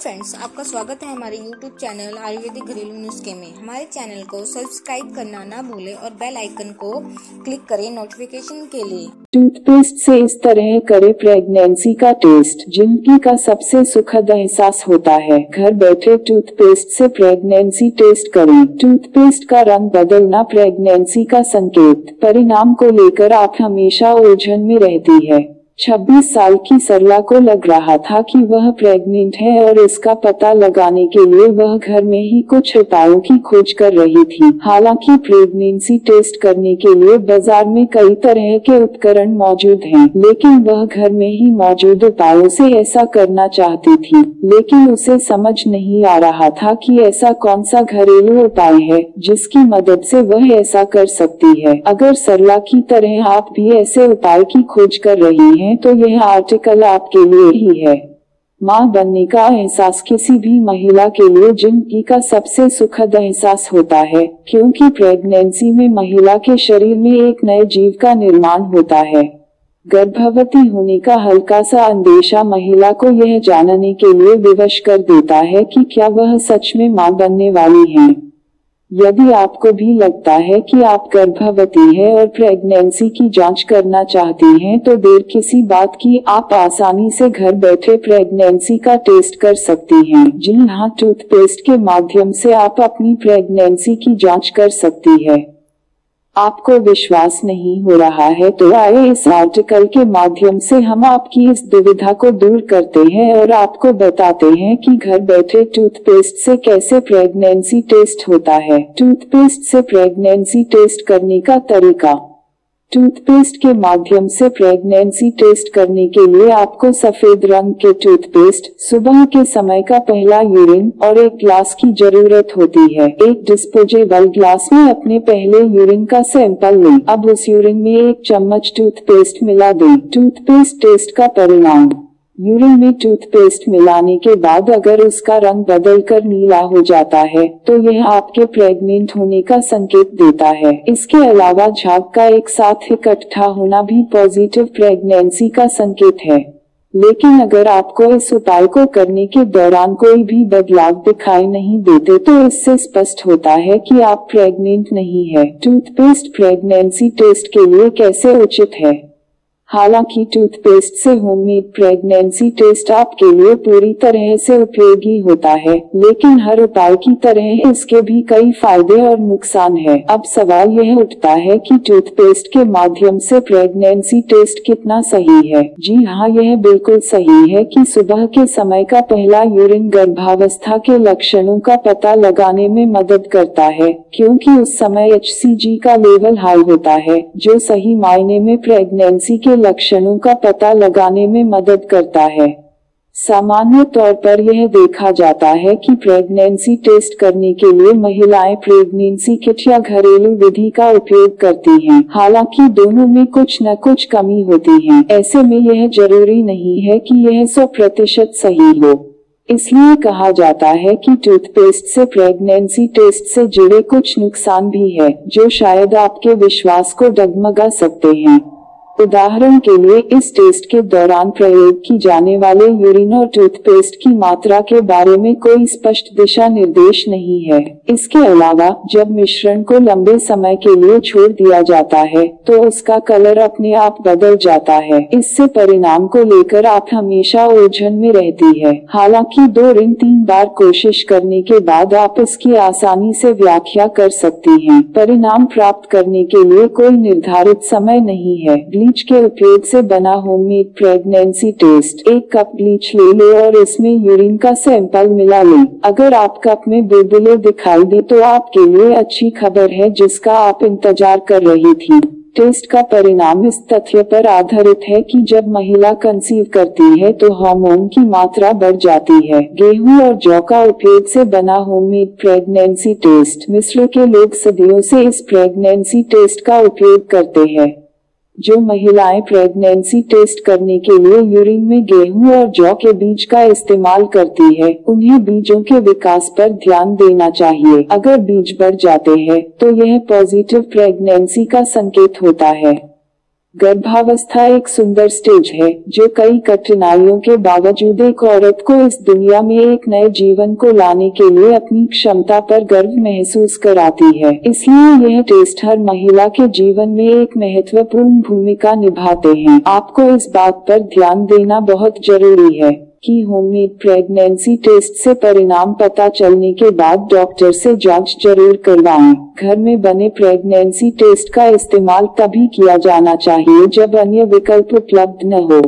Friends, आपका स्वागत है हमारे YouTube चैनल आयुर्वेदिक घरेलू नुस्खे में। हमारे चैनल को सब्सक्राइब करना ना भूलें और बेल आइकन को क्लिक करें नोटिफिकेशन के लिए। टूथपेस्ट से इस तरह करे प्रेगनेंसी का टेस्ट, जिंदगी का सबसे सुखद एहसास होता है। घर बैठे टूथपेस्ट से प्रेगनेंसी टेस्ट करें। टूथपेस्ट का रंग बदलना प्रेगनेंसी का संकेत। परिणाम को लेकर आप हमेशा उलझन में रहती है। 26 साल की सरला को लग रहा था कि वह प्रेग्नेंट है और इसका पता लगाने के लिए वह घर में ही कुछ उपायों की खोज कर रही थी। हालांकि प्रेगनेंसी टेस्ट करने के लिए बाजार में कई तरह के उपकरण मौजूद हैं, लेकिन वह घर में ही मौजूद उपायों से ऐसा करना चाहती थी। लेकिन उसे समझ नहीं आ रहा था कि ऐसा कौन सा घरेलू उपाय है जिसकी मदद से वह ऐसा कर सकती है। अगर सरला की तरह आप भी ऐसे उपाय की खोज कर रही हैं, तो यह आर्टिकल आपके लिए ही है। मां बनने का एहसास किसी भी महिला के लिए जिंदगी का सबसे सुखद एहसास होता है, क्योंकि प्रेगनेंसी में महिला के शरीर में एक नए जीव का निर्माण होता है। गर्भवती होने का हल्का सा अंदेशा महिला को यह जानने के लिए विवश कर देता है कि क्या वह सच में मां बनने वाली है। यदि आपको भी लगता है कि आप गर्भवती हैं और प्रेगनेंसी की जांच करना चाहती हैं, तो देर किसी बात की, आप आसानी से घर बैठे प्रेगनेंसी का टेस्ट कर सकती हैं। जी हाँ, टूथपेस्ट के माध्यम से आप अपनी प्रेगनेंसी की जांच कर सकती है। आपको विश्वास नहीं हो रहा है तो आइए इस आर्टिकल के माध्यम से हम आपकी इस दुविधा को दूर करते हैं और आपको बताते हैं कि घर बैठे टूथपेस्ट से कैसे प्रेगनेंसी टेस्ट होता है। टूथपेस्ट से प्रेगनेंसी टेस्ट करने का तरीका। टूथपेस्ट के माध्यम से प्रेगनेंसी टेस्ट करने के लिए आपको सफेद रंग के टूथपेस्ट, सुबह के समय का पहला यूरिन और एक ग्लास की जरूरत होती है। एक डिस्पोजेबल ग्लास में अपने पहले यूरिन का सैंपल लें। अब उस यूरिन में 1 चम्मच टूथपेस्ट मिला दें। टूथपेस्ट टेस्ट का परिणाम। यूरिन में टूथपेस्ट मिलाने के बाद अगर उसका रंग बदलकर नीला हो जाता है, तो यह आपके प्रेग्नेंट होने का संकेत देता है। इसके अलावा झाग का एक साथ इकट्ठा होना भी पॉजिटिव प्रेगनेंसी का संकेत है। लेकिन अगर आपको इस उपाय को करने के दौरान कोई भी बदलाव दिखाई नहीं देते, तो इससे स्पष्ट होता है कि आप प्रेग्नेंट नहीं है। टूथपेस्ट प्रेगनेंसी टेस्ट के लिए कैसे उचित है? हालांकि टूथपेस्ट से होममेड प्रेगनेंसी टेस्ट आपके लिए पूरी तरह से उपयोगी होता है, लेकिन हर उपाय की तरह इसके भी कई फायदे और नुकसान हैं। अब सवाल यह उठता है कि टूथपेस्ट के माध्यम से प्रेगनेंसी टेस्ट कितना सही है। जी हाँ, यह बिल्कुल सही है कि सुबह के समय का पहला यूरिन गर्भावस्था के लक्षणों का पता लगाने में मदद करता है, क्योंकि उस समय HCG का लेवल हाई होता है, जो सही मायने में प्रेगनेंसी के लक्षणों का पता लगाने में मदद करता है। सामान्य तौर पर यह देखा जाता है कि प्रेगनेंसी टेस्ट करने के लिए महिलाएं प्रेगनेंसी किट या घरेलू विधि का उपयोग करती हैं। हालांकि दोनों में कुछ न कुछ कमी होती है। ऐसे में यह जरूरी नहीं है कि यह 100% सही हो। इसलिए कहा जाता है कि टूथपेस्ट से प्रेगनेंसी टेस्ट से जुड़े कुछ नुकसान भी है, जो शायद आपके विश्वास को डगमगा सकते हैं। उदाहरण के लिए, इस टेस्ट के दौरान प्रयोग की जाने वाले यूरिन और टूथपेस्ट की मात्रा के बारे में कोई स्पष्ट दिशा निर्देश नहीं है। इसके अलावा, जब मिश्रण को लंबे समय के लिए छोड़ दिया जाता है, तो उसका कलर अपने आप बदल जाता है। इससे परिणाम को लेकर आप हमेशा उलझन में रहती है। हालांकि 2-3 बार कोशिश करने के बाद आप इसकी आसानी से व्याख्या कर सकती हैं। परिणाम प्राप्त करने के लिए कोई निर्धारित समय नहीं है। ब्लीच के उपयोग से बना homemade pregnancy test. 1 cup bleach ले लो और इसमें यूरिन का सैंपल मिला लें। अगर आप कप में बुलबुले दिखाई दे, तो आपके लिए अच्छी खबर है जिसका आप इंतजार कर रही थी। टेस्ट का परिणाम इस तथ्य पर आधारित है कि जब महिला कंसीव करती है तो हार्मोन की मात्रा बढ़ जाती है। गेहूं और जौ का उपयोग से बना होममेड प्रेगनेंसी टेस्ट। मिस्र के लोग सदियों से इस प्रेगनेंसी टेस्ट का उपयोग करते हैं। जो महिलाएं प्रेगनेंसी टेस्ट करने के लिए यूरिन में गेहूं और जौ के बीज का इस्तेमाल करती है, उन्हें बीजों के विकास पर ध्यान देना चाहिए। अगर बीज बढ़ जाते हैं, तो यह पॉजिटिव प्रेगनेंसी का संकेत होता है। गर्भावस्था एक सुंदर स्टेज है जो कई कठिनाइयों के बावजूद एक औरत को इस दुनिया में एक नए जीवन को लाने के लिए अपनी क्षमता पर गर्व महसूस कराती है। इसलिए यह टेस्ट हर महिला के जीवन में एक महत्वपूर्ण भूमिका निभाते हैं। आपको इस बात पर ध्यान देना बहुत जरूरी है कि होममेड प्रेगनेंसी टेस्ट से परिणाम पता चलने के बाद डॉक्टर से जांच जरूर करवाएं। घर में बने प्रेगनेंसी टेस्ट का इस्तेमाल तभी किया जाना चाहिए जब अन्य विकल्प उपलब्ध न हो।